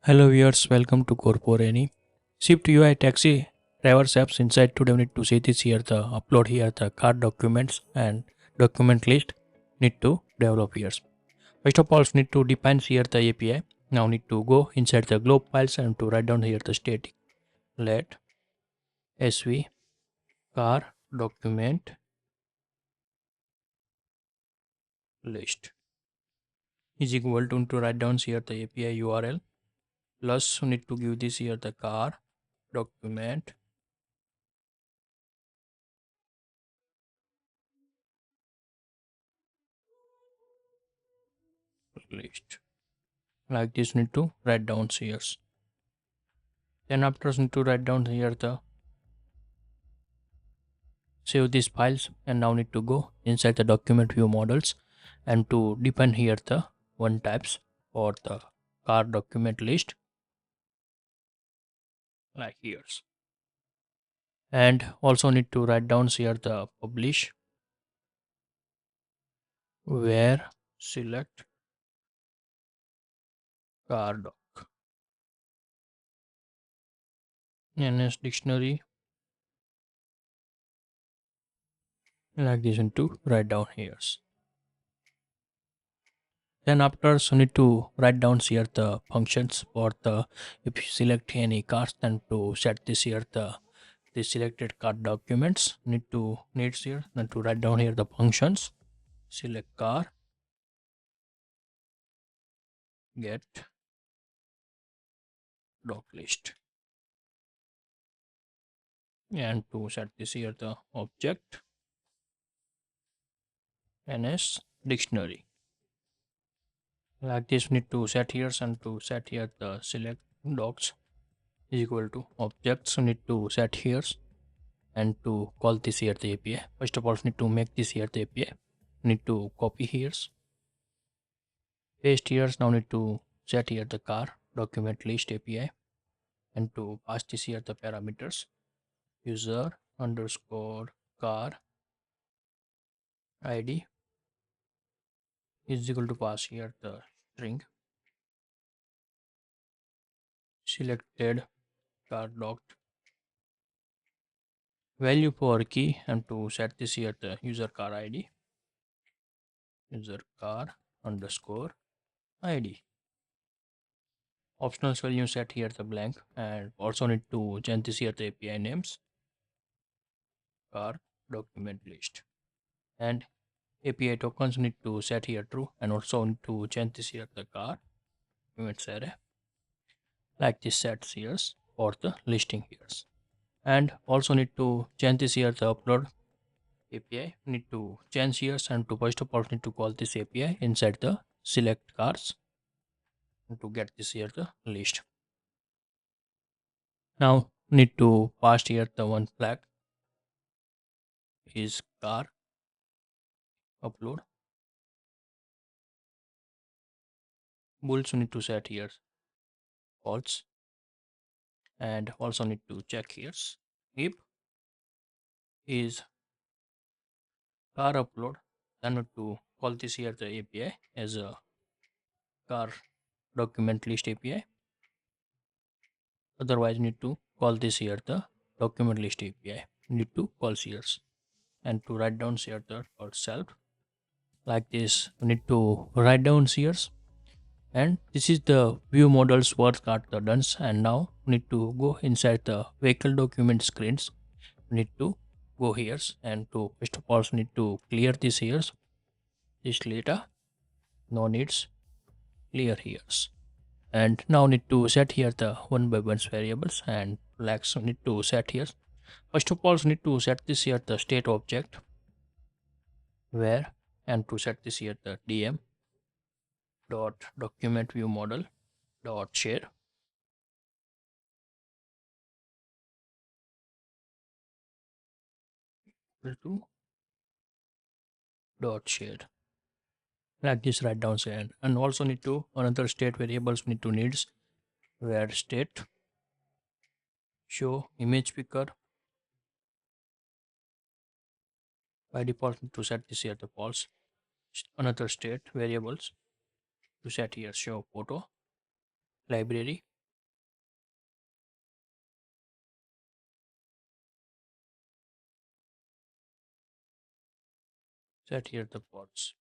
Hello viewers, welcome to Corporani. SwiftUI taxi drivers apps inside today we need to see this here the upload here the card documents and document list need to develop here. First of all need to define here the API. Now need to go inside the globe files and to write down here the static. Let sv car document list is equal to write down here the API URL plus we need to give this here the car document list. Like this need to write down here. Then after need to write down here the save these files and now need to go inside the document view models and to define here the one types for the car document list like here, and also need to write down here the publish where select car doc ns dictionary like this into write down here. Then after so need to write down here the functions for the if you select any cars then to set this here the selected card documents needs here then to write down here the functions select car get doc list and to set this here the object ns dictionary like this need to set here and to set here the select docs is equal to objects need to set here and to call this here the API. First of all need to make this here the API, need to copy here, paste here. Now need to set here the car document list API and to pass this here the parameters user underscore car id is equal to pass here the string selected car doc value for key and to set this here the user car id user car underscore id. Optional value set here the blank and also need to change this here the API names car document list and API tokens need to set here true and also need to change this here the car events array like this sets here for the listing here and also need to change this here the upload API need to change here and to first of all need to call this API inside the select cars to get this here the list. Now need to pass here the one flag is car upload bulls need to set here false and also need to check here if is car upload then need to call this here the API as a car document list API, otherwise need to call this here the document list API need to call here and to write down here the for self like this we need to write down here and this is the view models work at the done and now we need to go inside the vehicle document screens we need to go here and to first of all need to clear this here this data no needs clear here and now need to set here the one by one variables and flags need to set here. First of all need to set this here the state object where and to set this here the dm dot document view model dot share equal to dot share like this write down and also need to another state variables need to needs where state show image picker by default need to set this here the false another state variables to set here show photo library set here the ports.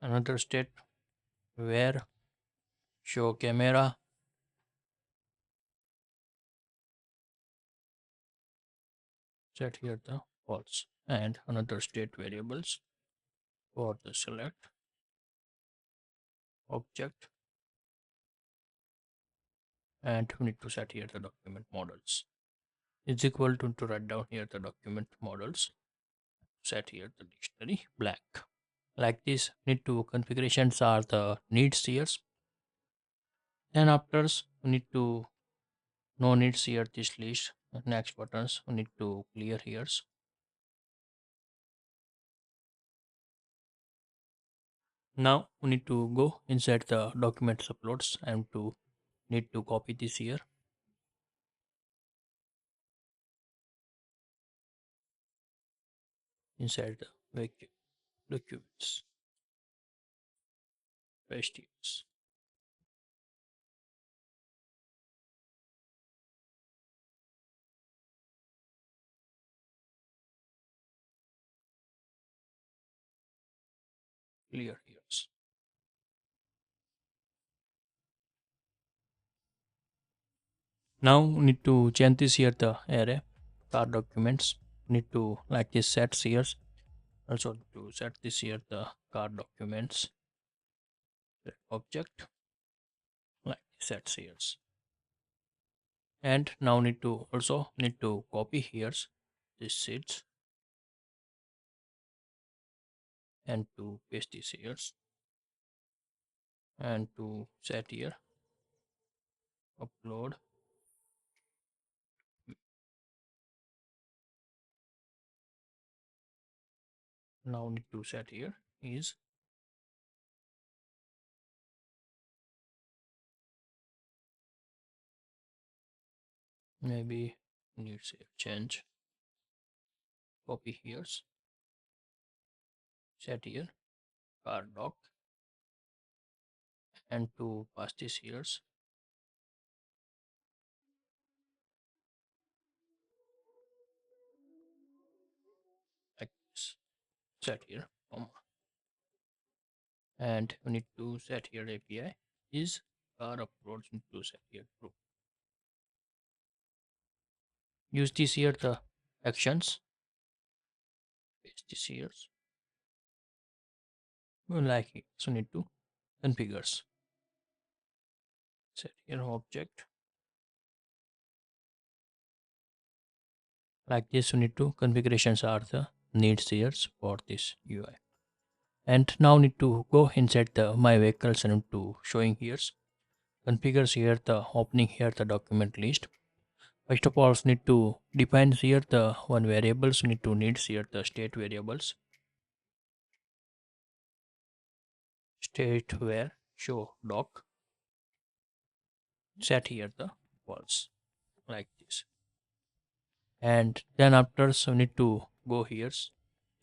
Another state where show camera, set here the ports, and another state variables for the select object, and we need to set here the document models is equal to write down here the document models, set here the dictionary blank. Like this, need to configurations are the needs here. Then after we need to no needs here this list. Next buttons we need to clear here. Now we need to go inside the document uploads and to need to copy this here inside the documents. Paste here. Clear here. Now we need to change this here the array car documents. Need to like this set here. Also to set this here the car documents object like set here. And now need to also need to copy here this sheets and to paste this here and to set here upload. Now need to set here is maybe needs a change, copy here, set here car doc and to pass this here like this, set here comma, and we need to set here API is car uploads need to set here true. Use this here the actions, paste this here like it. So need to configures, set here object like this. We need to configurations are the needs here for this UI. And now need to go inside the my vehicles and to showing here configures here the opening here the document list. First of all need to define here the one variables, need to needs here the state variables, state where show doc, set here the false like this. And then after so need to go here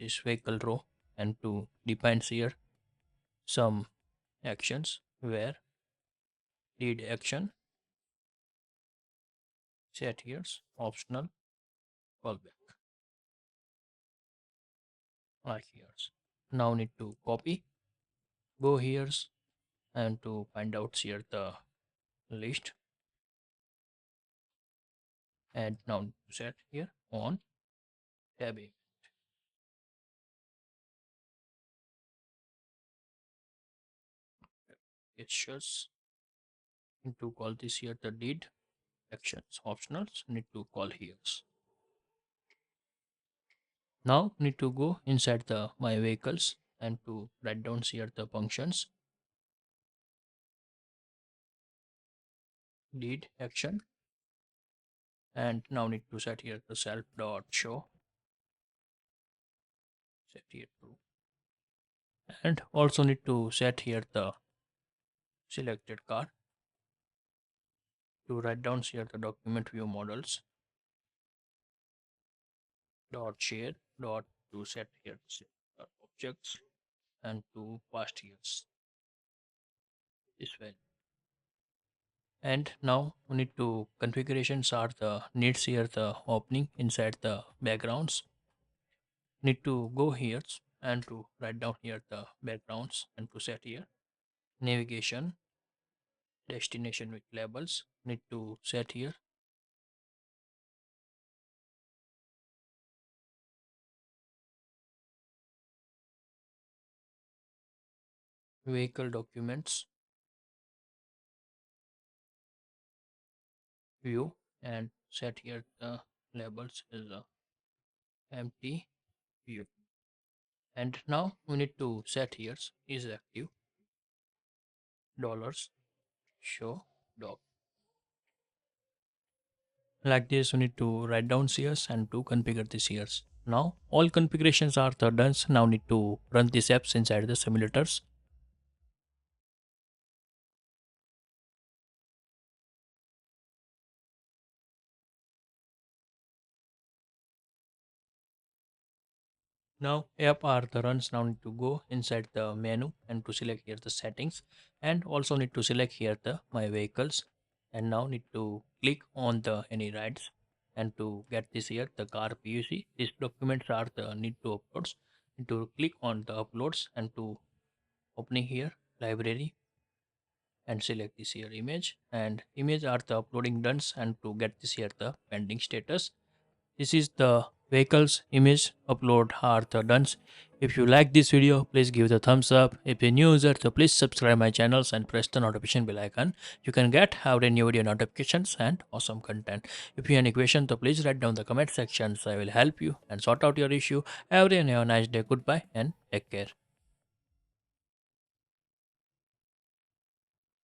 this vehicle row and to define here some actions where lead action, set here optional callback like here. Now need to copy, go here and to find out here the list, and now set here on tab A. It shows need to call this here the did actions optionals need to call here. Now need to go inside the my vehicles and to write down here the functions did action, and now need to set here the self dot show, set here to, and also need to set here the selected car to write down here the document view models dot share dot to set here the objects and to past years this way. And now we need to configurations are the needs here the opening inside the backgrounds, need to go here and to write down here the backgrounds and to set here navigation destination with labels need to set here vehicle documents view and set here the labels as a empty view. And now we need to set here is active dollars show doc. Like this, we need to write down CS and to configure the CS. Now all configurations are the done. Now need to run these apps inside the simulators. Now app are the runs. Now need to go inside the menu and to select here the settings and also need to select here the my vehicles and now need to click on the any rides and to get this here the car PUC. These documents are the need to uploads. Need to click on the uploads and to opening here library and select this here image and image are the uploading done and to get this here the pending status. This is the vehicles image upload are the done. If you like this video, please give the thumbs up. If you're new user, so please subscribe my channels and press the notification bell icon. You can get every new video notifications and awesome content. If you have any question, so please write down the comment sections. I will help you and sort out your issue. Everyone have a nice day. Goodbye and take care.